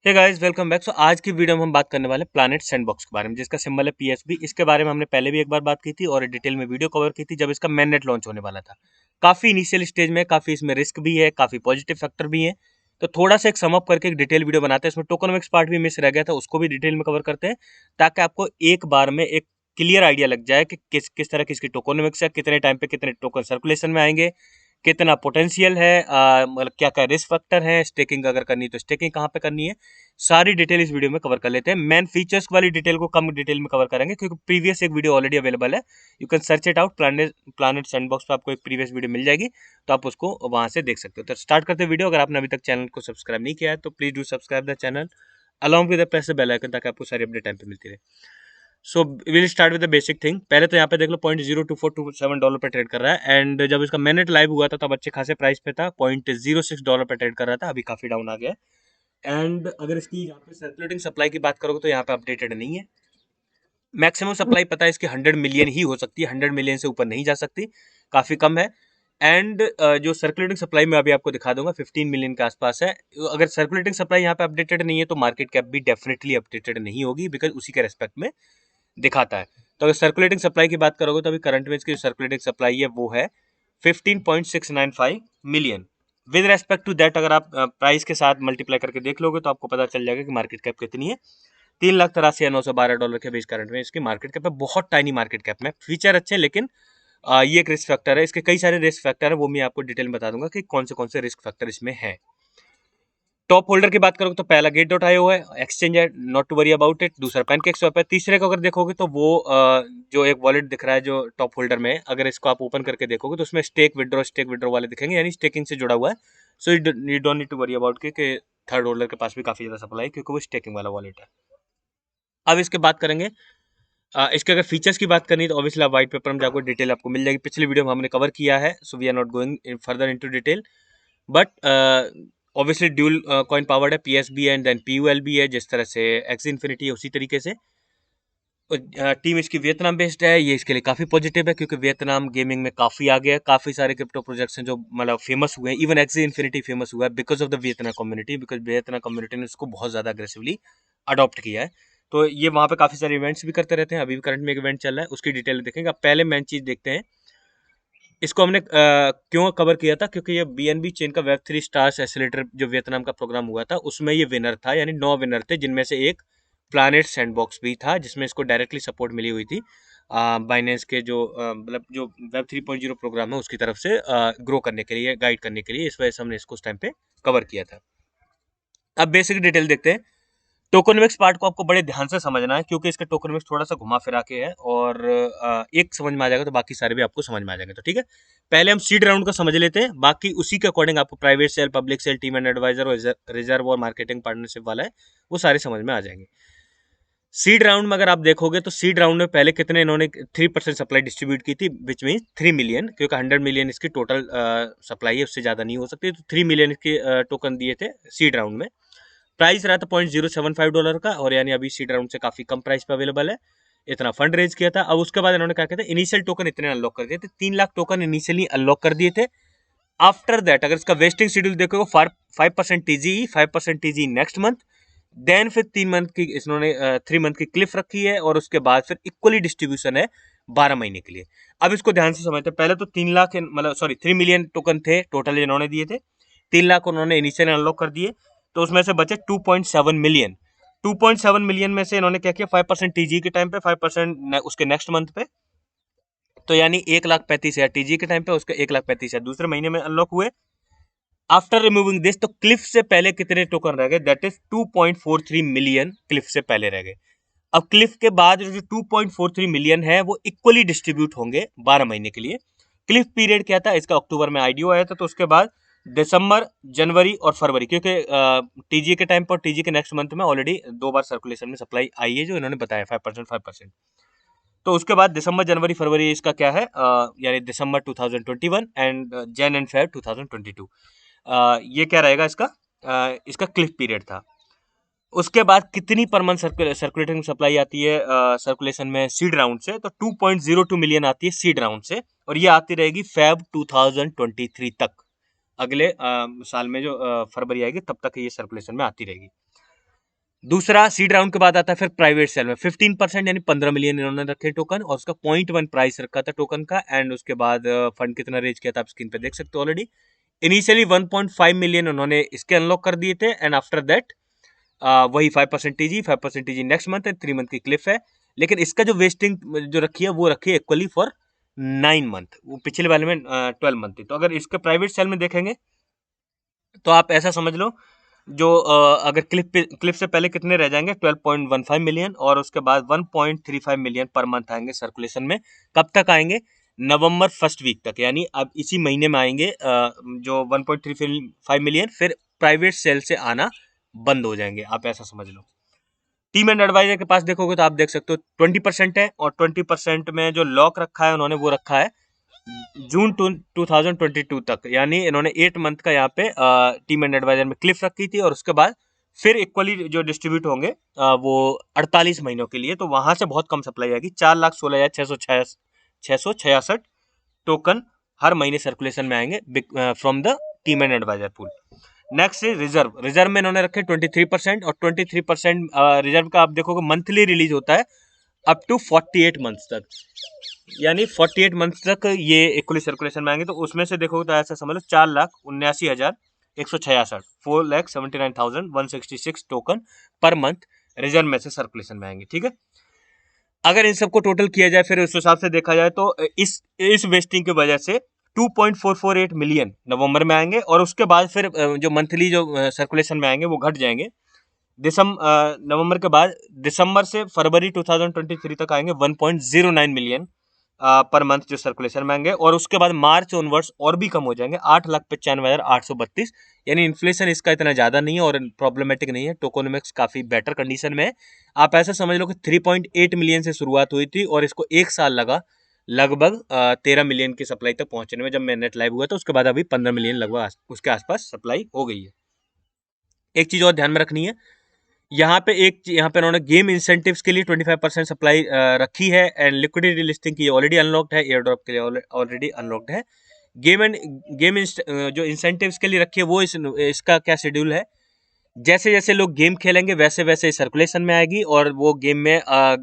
Hey guys welcome back. आज की video में हम बात करने वाले प्लैनेट सैंडबॉक्स के बारे में, जिसका सिंबल है पीएसबी। इसके बारे में हमने पहले भी एक बार बात की थी और डिटेल में वीडियो कवर की थी जब इसका मेननेट लॉन्च होने वाला था। काफी इनिशियल स्टेज में, काफी इसमें रिस्क भी है, काफी पॉजिटिव फैक्टर भी है। तो थोड़ा सा एक सम अप करके एक डिटेल वीडियो बनाते हैं। इसमें टोकनोमिक्स पार्ट भी मिस रह गया था, उसको भी डिटेल में कवर करते हैं ताकि आपको एक बार में एक क्लियर आइडिया लग जाए कि किस किस तरह की इसकी टोकनोमिक्स है, कितने टाइम पे कितने टोकन सर्कुलेशन में आएंगे, कितना पोटेंशियल है, मतलब क्या क्या रिस्क फैक्टर है, स्टेकिंग अगर करनी है तो स्टेकिंग कहाँ पे करनी है। सारी डिटेल इस वीडियो में कवर कर लेते हैं। मेन फीचर्स वाली डिटेल को कम डिटेल में कवर करेंगे क्योंकि प्रीवियस एक वीडियो ऑलरेडी अवेलेबल है। You can search it out, planet sandbox पे आपको एक प्रीवियस वीडियो मिल जाएगी, तो आप उसको वहां से देख सकते हो। तो स्टार्ट करते हैं वीडियो। अगर आपने अभी तक चैनल को सब्सक्राइब नहीं किया है तो please do subscribe the channel along with the press the bell icon ताकि आपको सारी अपडेट टाइम पे मिलती रहे। So will start with the basic thing. पहले तो यहाँ पे देख लो $0.02427 पे ट्रेड कर रहा है। एंड जब इसका मिनट लाइव हुआ था तब अच्छे खासे प्राइस पे था, $0.06 पे ट्रेड कर रहा था। अभी काफी डाउन आ गया है। एंड अगर इसकी यहाँ पे सर्कुलेटिंग सप्लाई की बात करोगे तो यहाँ पे अपडेटेड नहीं है। मैक्सिमम सप्लाई पता है इसकी 100 मिलियन ही हो सकती है, 100 मिलियन से ऊपर नहीं जा सकती, काफी कम है। एंड जो सर्कुलेटिंग सप्लाई में अभी आपको दिखा दूंगा 15 मिलियन के आसपास है। अगर सर्कुलेटिंग सप्लाई यहाँ पे अपडेटेड नहीं है तो मार्केट कैप भी डेफिनेटली अपडेटेड नहीं होगी, बिकॉज उसी के रेस्पेक्ट में दिखाता है। तो अगर सर्कुलेटिंग सप्लाई की बात करोगे तो अभी करंट में इसकी जो सर्कुलेटिंग सप्लाई है वो है 15.695 million. With respect to that अगर आप प्राइस के साथ मल्टीप्लाई करके देख लोगे तो आपको पता चल जाएगा कि मार्केट कैप कितनी है। $3,83,912 के बीच करंट में इसकी मार्केट कैप है। बहुत टाइनी मार्केट कैप में, फीचर अच्छे, लेकिन ये एक रिस्क फैक्टर है। इसके कई सारे रिस्क फैक्टर है, वो मैं आपको डिटेल में बता दूंगा कि कौन से रिस्क फैक्टर इसमें है। टॉप होल्डर की बात करोगे तो पहला Gate.io है, एक्सचेंज है, not to worry about it. दूसरा PancakeSwap है। तीसरे को अगर देखोगे तो वो जो एक वॉलेट दिख रहा है जो टॉप होल्डर में, अगर इसको आप ओपन करके देखोगे तो उसमें स्टेक विड्रॉ वाले दिखेंगे, यानी स्टेकिंग से जुड़ा हुआ है। So you don't need to worry about कि थर्ड होल्डर के पास भी काफी ज्यादा सप्लाई है, क्योंकि वो स्टेकिंग वाला वॉलेट है। अब इसके बात करेंगे, इसके अगर फीचर्स की बात करनी है तो ऑब्वियसली आप व्हाइट पेपर में जाकर डिटेल आपको मिल जाएगी। पिछली वीडियो में हमने कवर किया है, so we are not going further into detail. But obviously dual coin powered है, पीएसबी एंड देन पीयूएलबी है, जिस तरह से एक्सी इन्फिनिटी है उसी तरीके से। टीम इसकी वियतनाम बेस्ड है, ये इसके लिए काफ़ी पॉजिटिव है क्योंकि वियतनाम गेमिंग में काफ़ी आगे है। काफ़ी सारे क्रिप्टो प्रोजेक्ट्स हैं जो मतलब फेमस हुए हैं, इवन एक्सी इन्फिनिटी फेमस हुआ है because of the Vietnam community, because Vietnam community ने इसको बहुत ज़्यादा अग्रेसिवली अडॉप्ट किया है। तो ये वहाँ पे काफ़ी सारे इवेंट्स भी करते रहते हैं। अभी भी करंट में एक इवेंट चल रहा है, उसकी डिटेल देखेंगे। अब पहले मेन चीज़ देखते हैं, इसको हमने क्यों कवर किया था, क्योंकि ये बीएनबी चेन का वेब3 स्टार्स एक्सेलेरेटर जो वियतनाम का प्रोग्राम हुआ था उसमें ये विनर था, यानी 9 विनर थे, जिनमें से एक प्लैनेट सैंडबॉक्स भी था जिसमें इसको डायरेक्टली सपोर्ट मिली हुई थी बाइनेंस के जो मतलब जो वेब 3.0 प्रोग्राम है उसकी तरफ से ग्रो करने के लिए, गाइड करने के लिए। इस वजह से हमने इसको उस टाइम पे कवर किया था। अब बेसिक डिटेल देखते हैं। टोकनमिक्स पार्ट को आपको बड़े ध्यान से समझना है क्योंकि इसका टोकनमिक्स थोड़ा सा घुमा फिरा के है, और एक समझ में आ जाएगा तो बाकी सारे भी आपको समझ में आ जाएंगे। तो ठीक है, पहले हम सीड राउंड को समझ लेते हैं, बाकी उसी के अकॉर्डिंग आपको private sale, public sale, team and advisor और रिजर्व और मार्केटिंग पार्टनरशिप वाला है, वो सारे समझ में आ जाएंगे। सीड राउंड में अगर आप देखोगे तो सीड राउंड में पहले कितने इन्होंने 3% सप्लाई डिस्ट्रीब्यूट की थी, विच मीन 3 मिलियन, क्योंकि 100 मिलियन इसकी टोटल सप्लाई है, उससे ज़्यादा नहीं हो सकती। तो 3 मिलियन के टोकन दिए थे सीड राउंड में। प्राइस रहा था $0.075 का, और यानी अभी सीड राउंड से काफी कम प्राइस पे अवेलेबल है। इतना फंड रेज किया था। अब उसके बाद इन्होंने क्या कहते हैं, इनिशियल टोकन इतने अनलॉक कर दिए थे, 3 लाख टोकन इनिशियली अनलॉक कर दिए थे। आफ्टर दैट अगर इसका वेस्टिंग शेड्यूल देखोगे 5% TG, 5% TG next month, then फिर 3 मंथ की इन्होंने 3 मंथ की क्लिफ रखी है, और उसके बाद फिर इक्वली डिस्ट्रीब्यूशन है 12 महीने के लिए। अब इसको ध्यान से समझते हैं। पहले तो 3 लाख मतलब सॉरी 3 मिलियन टोकन थे टोटल इन्होंने दिए थे, 3 लाख उन्होंने इनिशियल अनलॉक कर दिए, तो उसमें से बचे 2.7 मिलियन। 2.7 मिलियन में से इन्होंने क्या किया, 5% टीजी के टाइम पे, 5% उसके नेक्स्ट मंथ पे, तो यानी 1,35,000 टीजी के टाइम पे, उसके 1,35,000 दूसरे महीने में अनलॉक हुए। आफ्टर रिमूविंग दिस, तो क्लिफ से पहले कितने टोकन रह गए, दैट इज 2.43 मिलियन क्लिफ से पहले रह गए। अब क्लिफ के बाद जो 2.43 मिलियन है वो इक्वली डिस्ट्रीब्यूट होंगे 12 महीने के लिए। क्लिफ पीरियड क्या था इसका, अक्टूबर में आईडीओ आया था, तो उसके बाद दिसंबर, जनवरी और फरवरी, क्योंकि टीजी के टाइम पर टीजी के नेक्स्ट मंथ में ऑलरेडी 2 बार सर्कुलेशन में सप्लाई आई है जो इन्होंने बताया 5%। तो उसके बाद दिसंबर, जनवरी, फरवरी इसका क्या है, यानी दिसंबर 2021 एंड जन एंड फेब 2022, ये क्या रहेगा इसका, इसका क्लिफ पीरियड था। उसके बाद कितनी पर मंथ सर्कुलेटिंग सप्लाई आती है सर्कुलेशन में सीड राउंड से, तो 2.02 मिलियन आती है सीड राउंड से, और ये आती रहेगी फेब 2023 तक। अगले साल में जो फरवरी आएगी तब तक ये सर्कुलेशन में आती रहेगी। दूसरा सीड राउंड के बाद आता है फिर प्राइवेट सेल में 15% यानी 15 मिलियन इन्होंने रखे टोकन, और उसका 0.1 प्राइस रखा था टोकन का। एंड उसके बाद फंड कितना रेज किया था आप स्क्रीन पे देख सकते हो ऑलरेडी। इनिशियली 1.5 मिलियन उन्होंने इसके अनलॉक कर दिए थे, एंड आफ्टर दैट वही 5% नेक्स्ट मंथ है, 3 मंथ की क्लिफ है। लेकिन इसका जो वेस्टिंग जो रखी है वो रखी है इक्वली फॉर 9 मंथ, वो पिछले वाले में 12 मंथ थी। तो अगर इसके प्राइवेट सेल में देखेंगे तो आप ऐसा समझ लो, जो अगर क्लिप से पहले कितने रह जाएंगे 12.15 मिलियन, और उसके बाद 1.35 मिलियन पर मंथ आएंगे सर्कुलेशन में। कब तक आएंगे? नवंबर फर्स्ट वीक तक, यानी अब इसी महीने में आएंगे जो 1.35 मिलियन, फिर प्राइवेट सेल से आना बंद हो जाएंगे, आप ऐसा समझ लो। टीम एंड एडवाइजर के पास देखोगे तो आप देख सकते हो 20% है, और 20% में जो लॉक रखा है उन्होंने वो रखा है जून 2022 तक, यानी इन्होंने 8 मंथ का यहाँ पे टीम एंड एडवाइजर में क्लिफ रखी थी, और उसके बाद फिर इक्वली जो डिस्ट्रीब्यूट होंगे वो 48 महीनों के लिए। तो वहां से बहुत कम सप्लाई आएगी, 4,16,666 टोकन हर महीने सर्कुलेशन में आएंगे from the team and advisor pool. Next है रिजर्व में इन्होंने रखे 23%, और 23% रिजर्व का आप देखोगे मंथली रिलीज होता है अप टू 48 मंथ्स तक, यानी 48 मंथ्स तक ये इक्वली सर्कुलेशन में आएंगे। तो उसमें से देखोगे तो ऐसा समझ लो 4,79,166 4,79,166 टोकन पर मंथ रिजर्व में से सर्कुलेशन में आएंगे। ठीक है, अगर इन सबको टोटल किया जाए फिर उस हिसाब से देखा जाए तो इस वेस्टिंग की वजह से 2.448 मिलियन नवंबर में आएंगे, और उसके बाद फिर जो मंथली जो सर्कुलेशन में आएंगे वो घट जाएंगे। नवंबर के बाद दिसंबर से फरवरी 2023 तक आएंगे 1.09 मिलियन पर मंथ जो सर्कुलेशन में आएंगे, और उसके बाद मार्च ऑनवर्ड्स और भी कम हो जाएंगे 8,95,832, यानी इन्फ्लेशन इसका इतना ज़्यादा नहीं है और प्रॉब्लमेटिक नहीं है। टोकोनोमिक्स काफ़ी बेटर कंडीशन में है। आप ऐसा समझ लो कि 3.8 मिलियन से शुरुआत हुई थी, और इसको 1 साल लगा लगभग 13 मिलियन की सप्लाई तक पहुंचने में। जब मैनेट लाइव हुआ तो उसके बाद अभी 15 मिलियन लगभग उसके आसपास सप्लाई हो गई है। एक चीज़ और ध्यान में रखनी है, यहाँ पे इन्होंने गेम इंसेंटिव्स के लिए 25% सप्लाई रखी है, एंड लिक्विडिटी लिस्टिंग की ऑलरेडी अनलॉक्ड है, एयर ड्रॉप के लिए ऑलरेडी अनलॉक्ड है। जो इंसेंटिव्स के लिए रखी है वो इसका क्या शेड्यूल है, जैसे जैसे लोग गेम खेलेंगे वैसे वैसे सर्कुलेशन में आएगी, और वो गेम में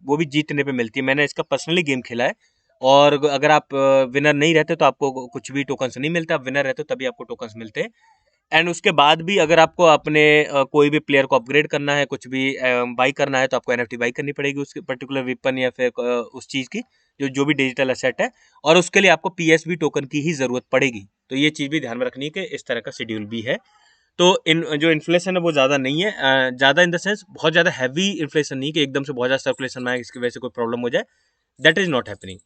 वो भी जीतने पे मिलती है। मैंने इसका पर्सनली गेम खेला है, और अगर आप विनर नहीं रहते तो आपको कुछ भी टोकन्स नहीं मिलता, आप विनर रहते हो तभी आपको टोकन्स मिलते हैं। एंड उसके बाद भी अगर आपको अपने कोई भी प्लेयर को अपग्रेड करना है, कुछ भी बाई करना है, तो आपको एनएफटी बाई करनी पड़ेगी उसके पर्टिकुलर वेपन या फिर उस चीज़ की जो भी डिजिटल एसेट है, और उसके लिए आपको पीएसबी टोकन की ही ज़रूरत पड़ेगी। तो ये चीज़ भी ध्यान में रखनी है कि इस तरह का शेड्यूल भी है। तो जो इन्फ्लेशन है वो ज़्यादा नहीं है, ज़्यादा इन द सेंस बहुत ज़्यादा हैवी इन्फ्लेशन नहीं कि एकदम से बहुत ज़्यादा सर्कुलेशन में आए इसकी वजह से कोई प्रॉब्लम हो जाए, that is not happening.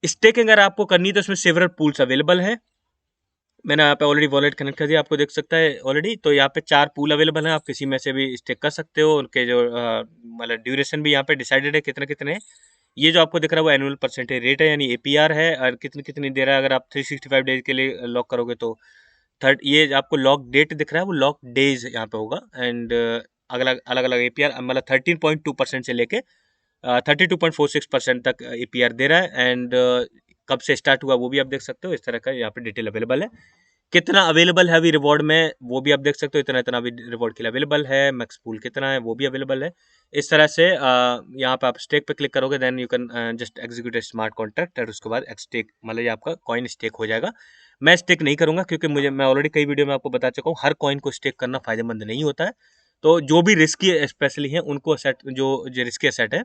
Staking अगर आपको करनी है तो इसमें सेवरल पूल्स अवेलेबल है। मैंने यहाँ पे ऑलरेडी वॉलेट कनेक्ट कर दिया, आपको देख सकता है ऑलरेडी। तो यहाँ पे 4 पूल अवेलेबल हैं, आप किसी में से भी स्टेक कर सकते हो। उनके जो मतलब ड्यूरेशन भी यहाँ पे डिसाइडेड है कितने कितने। ये जो आपको दिख रहा है वो एनुअल परसेंटेज रेट है, यानी एपीआर है, और कितनी कितनी दे रहा है। अगर आप 365 डेज के लिए लॉक करोगे तो ये आपको लॉक डेट दिख रहा है वो लॉक डेज यहाँ पे होगा। एंड अलग अलग एपीआर मतलब 13.2% से लेके 32.46% तक एपीआर दे रहा है। एंड कब से स्टार्ट हुआ वो भी आप देख सकते हो, इस तरह का यहाँ पे डिटेल अवेलेबल है। कितना अवेलेबल है अभी रिवॉर्ड में वो भी आप देख सकते हो, इतना इतना अभी रिवॉर्ड के लिए अवेलेबल है। मैक्स पूल कितना है वो भी अवेलेबल है। इस तरह से यहाँ पे आप स्टेक पे क्लिक करोगे, then you can just execute a smart contract, और उसके बाद स्टेक मतलब ये आपका कॉइन स्टेक हो जाएगा। मैं स्टेक नहीं करूँगा क्योंकि मैं ऑलरेडी कई वीडियो में आपको बता चुका हूँ, हर कॉइन को स्टेक करना फायदेमंद नहीं होता है। तो जो भी रिस्की स्पेशली है उनको असेट जो रिस्की असेट है,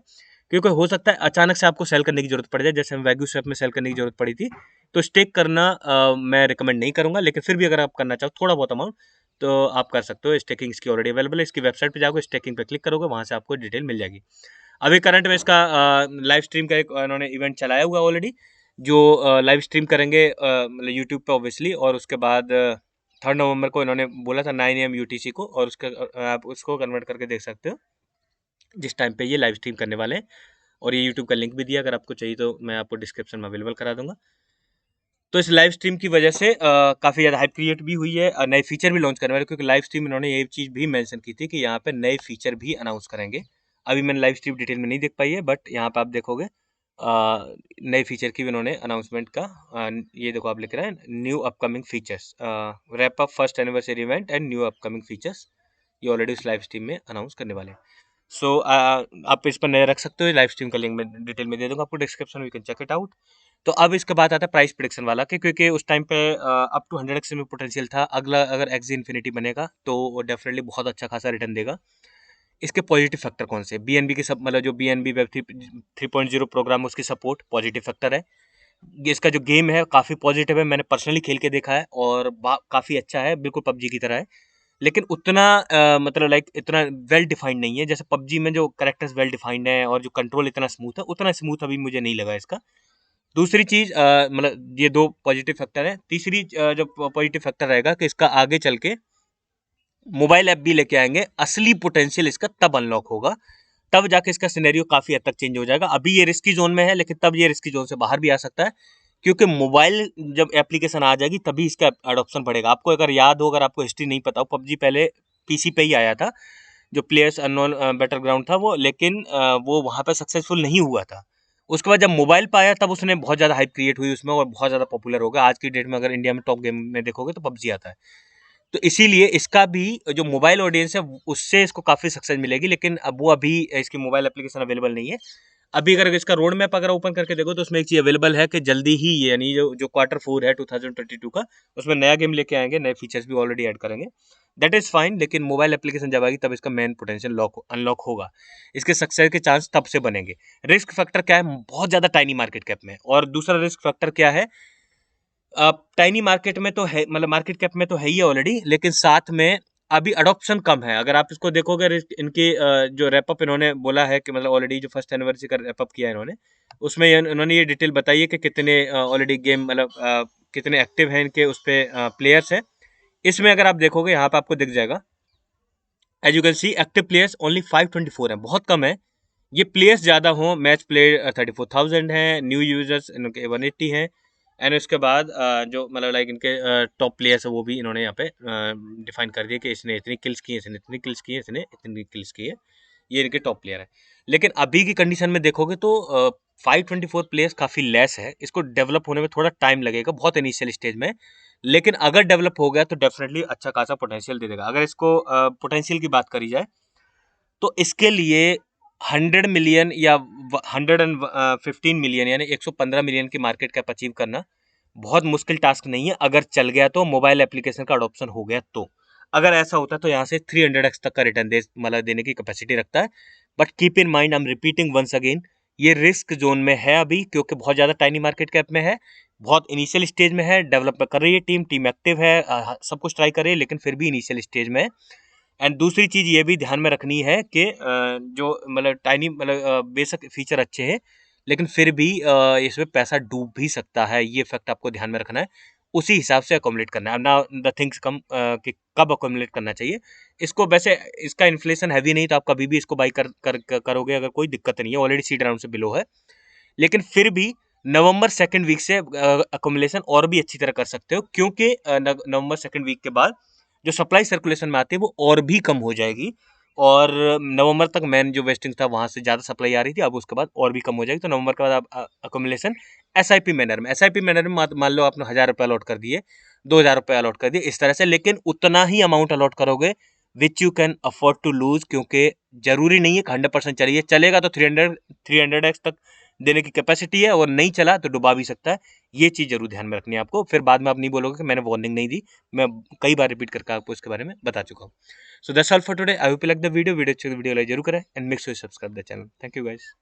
क्योंकि हो सकता है अचानक से आपको सेल करने की जरूरत पड़ जाए, जैसे हमें वैग्यू स्वैप में सेल करने की जरूरत पड़ी थी। तो स्टेक करना मैं रिकमेंड नहीं करूंगा, लेकिन फिर भी अगर आप करना चाहो थोड़ा बहुत अमाउंट तो आप कर सकते हो। स्टेकिंग इसकी ऑलरेडी अवेलेबल है, इसकी वेबसाइट पे जाओगे, स्टेकिंग पे क्लिक करोगे, वहाँ से आपको डिटेल मिल जाएगी। अभी करंट में इसका लाइव स्ट्रीम का एक इन्होंने इवेंट चलाया हुआ ऑलरेडी, जो लाइव स्ट्रीम करेंगे मतलब यूट्यूब पे ऑब्वियसली। और उसके बाद 3 नवंबर को इन्होंने बोला था 9 AM UTC को, और आप उसको कन्वर्ट करके देख सकते हो जिस टाइम पे ये लाइव स्ट्रीम करने वाले हैं। और ये यूट्यूब का लिंक भी दिया, अगर आपको चाहिए तो मैं आपको डिस्क्रिप्शन में अवेलेबल करा दूंगा। तो इस लाइव स्ट्रीम की वजह से काफ़ी ज़्यादा हाइप क्रिएट भी हुई है, और नए फीचर भी लॉन्च करने वाले, क्योंकि लाइव स्ट्रीम इन्होंने ये चीज़ भी मेंशन की थी कि यहाँ पे नए फीचर भी अनाउंस करेंगे। अभी मैंने लाइव स्ट्रीम डिटेल में नहीं देख पाई है, बट यहाँ पे आप देखोगे नए फीचर की भी इन्होंने अनाउंसमेंट का ये देखो आप लिख रहे हैं new upcoming features, wrap up first anniversary event and new upcoming features, ये ऑलरेडी उस लाइव स्ट्रीम में अनाउंस करने वाले हैं। सो आप इस पर नजर रख सकते हो, लाइव स्ट्रीम का लिंक मैं डिटेल में दे दूंगा आपको डिस्क्रिप्शन में, you can check it out. तो अब इसके बाद आता है प्राइस प्रिडिक्शन वाला कि क्योंकि उस टाइम पे अप टू 100x में पोटेंशियल था। अगला अगर एक्सी इन्फिनिटी बनेगा तो वो डेफिनेटली बहुत अच्छा खासा रिटर्न देगा। इसके पॉजिटिव फैक्टर कौन से? बीएनबी के सब मतलब जो बीएनबी वेब 3.0 प्रोग्राम उसकी सपोर्ट पॉजिटिव फैक्टर है। इसका जो गेम है काफ़ी पॉजिटिव है, मैंने पर्सनली खेल के देखा है और काफ़ी अच्छा है, बिल्कुल पबजी की तरह है। लेकिन उतना मतलब लाइक इतना वेल डिफाइंड नहीं है। जैसे पबजी में जो कैरेक्टर्स वेल डिफाइंड है और जो कंट्रोल इतना स्मूथ है, उतना स्मूथ अभी मुझे नहीं लगा इसका। दूसरी चीज़ मतलब ये दो पॉजिटिव फैक्टर है। तीसरी जो पॉजिटिव फैक्टर रहेगा कि इसका आगे चल के मोबाइल ऐप भी लेके आएंगे। असली पोटेंशियल इसका तब अनलॉक होगा, तब जाके इसका सिनेरियो काफ़ी हद तक चेंज हो जाएगा। अभी ये रिस्की जोन में है, लेकिन तब ये रिस्की जोन से बाहर भी आ सकता है, क्योंकि मोबाइल जब एप्लीकेशन आ जाएगी तभी इसका अडॉप्शन बढ़ेगा। आपको अगर याद हो, अगर आपको हिस्ट्री नहीं पता हो, पबजी पहले पीसी पे ही आया था, जो प्लेयर्स अननोन बैटल ग्राउंड था वो, लेकिन वो वहाँ पे सक्सेसफुल नहीं हुआ था। उसके बाद जब मोबाइल पे आया तब उसने बहुत ज़्यादा हाइप क्रिएट हुई उसमें और बहुत ज़्यादा पॉपुलर हो गया। आज की डेट में अगर इंडिया में टॉप गेम में देखोगे तो पबजी आता है। तो इसीलिए इसका भी जो मोबाइल ऑडियंस है उससे इसको काफ़ी सक्सेस मिलेगी, लेकिन अब वो अभी इसकी मोबाइल एप्लीकेशन अवेलेबल नहीं है। अभी अगर इसका रोड मैप अगर ओपन करके देखो तो उसमें एक चीज़ अवेलेबल है कि जल्दी ही ये यानी जो क्वार्टर 4 है 2022 का, उसमें नया गेम लेके आएंगे, नए फीचर्स भी ऑलरेडी ऐड करेंगे। दैट इज़ फाइन, लेकिन मोबाइल एप्लीकेशन जब आएगी तब इसका मेन पोटेंशियल अनलॉक होगा। इसके सक्सेस के चांस तब से बनेंगे। रिस्क फैक्टर क्या है? बहुत ज़्यादा टाइनी मार्केट कैप में। और दूसरा रिस्क फैक्टर क्या है? टाइनी मार्केट में तो है, मतलब मार्केट कैप में तो है ही ऑलरेडी, लेकिन साथ में अभी अडॉप्शन कम है। अगर आप इसको देखोगे इनकी जो रैपअप इन्होंने बोला है कि मतलब ऑलरेडी जो फर्स्ट एनिवर्सरी का रैपअप किया है इन्होंने, उसमें इन्होंने ये डिटेल बताई है कि कितने ऑलरेडी गेम मतलब कितने एक्टिव हैं इनके उस पर प्लेयर्स हैं। इसमें अगर आप देखोगे यहाँ पे आपको दिख जाएगा, as you can see active players only 524 हैं, बहुत कम है। ये प्लेयर्स ज़्यादा हों, मैच प्ले 34,000 हैं, न्यू यूजर्स इनके 180 हैं। एंड उसके बाद जो मतलब लाइक इनके टॉप प्लेयर्स है वो भी इन्होंने यहाँ पे डिफाइन कर दिया कि इसने इतनी किल्स की है, इसने इतनी किल्स की है, इसने इतनी किल्स की है। ये इनके टॉप प्लेयर है। लेकिन अभी की कंडीशन में देखोगे तो 524 प्लेयर्स काफ़ी लेस है। इसको डेवलप होने में थोड़ा टाइम लगेगा, बहुत इनिशियल स्टेज में। लेकिन अगर डेवलप हो गया तो डेफिनेटली अच्छा खासा पोटेंशियल दे देगा। अगर इसको पोटेंशियल की बात करी जाए तो इसके लिए 100 मिलियन या 115 मिलियन यानी 115 मिलियन की मार्केट कैप अचीव करना बहुत मुश्किल टास्क नहीं है। अगर चल गया तो, मोबाइल एप्लीकेशन का अडॉप्शन हो गया तो, अगर ऐसा होता है तो यहाँ से 300x तक का रिटर्न मतलब देने की कैपेसिटी रखता है। But keep in mind, I am repeating once again, ये रिस्क जोन में है अभी, क्योंकि बहुत ज़्यादा टाइनी मार्केट कैप में है, बहुत इनिशियल स्टेज में है, डेवलप कर रही है टीम एक्टिव है, सब कुछ ट्राई कर रही है, लेकिन फिर भी इनिशियल स्टेज में है। एंड दूसरी चीज़ ये भी ध्यान में रखनी है कि जो मतलब टाइनी मतलब बेशक फीचर अच्छे हैं, लेकिन फिर भी इसमें पैसा डूब भी सकता है। ये फैक्ट आपको ध्यान में रखना है, उसी हिसाब से अकोमोडेट करना है। ना द थिंग्स कम कि कब अकोमोडेट करना चाहिए इसको। वैसे इसका इन्फ्लेशन हैवी नहीं तो आप कभी भी इसको बाई करोगे, अगर कोई दिक्कत नहीं है, ऑलरेडी सीड राउंड से बिलो है। लेकिन फिर भी नवंबर सेकेंड वीक से अकोमुलेशन और भी अच्छी तरह कर सकते हो, क्योंकि नवंबर सेकेंड वीक के बाद जो सप्लाई सर्कुलेशन में आती है वो और भी कम हो जाएगी। और नवंबर तक मैन जो वेस्टिंग था वहाँ से ज़्यादा सप्लाई आ रही थी, अब उसके बाद और भी कम हो जाएगी। तो नवंबर के बाद आप अकोमुलेशन एसआईपी मैनर में मान लो आपने 1,000 रुपये अलॉट कर दिए, 2,000 रुपये अलॉट कर दिए, इस तरह से। लेकिन उतना ही अमाउंट अलॉट करोगे which you can afford to lose, क्योंकि जरूरी नहीं है कि 100% चलिए, चलेगा तो 300x तक देने की कैपेसिटी है, और नहीं चला तो डुबा भी सकता है। ये चीज़ जरूर ध्यान में रखनी है आपको, फिर बाद में आप नहीं बोलोगे कि मैंने वार्निंग नहीं दी। मैं कई बार रिपीट करके आपको इसके बारे में बता चुका हूँ। So that's all for today. I hope you like the video अच्छी वीडियो लाइक जरूर करें and make sure subscribe the channel. Thank you guys.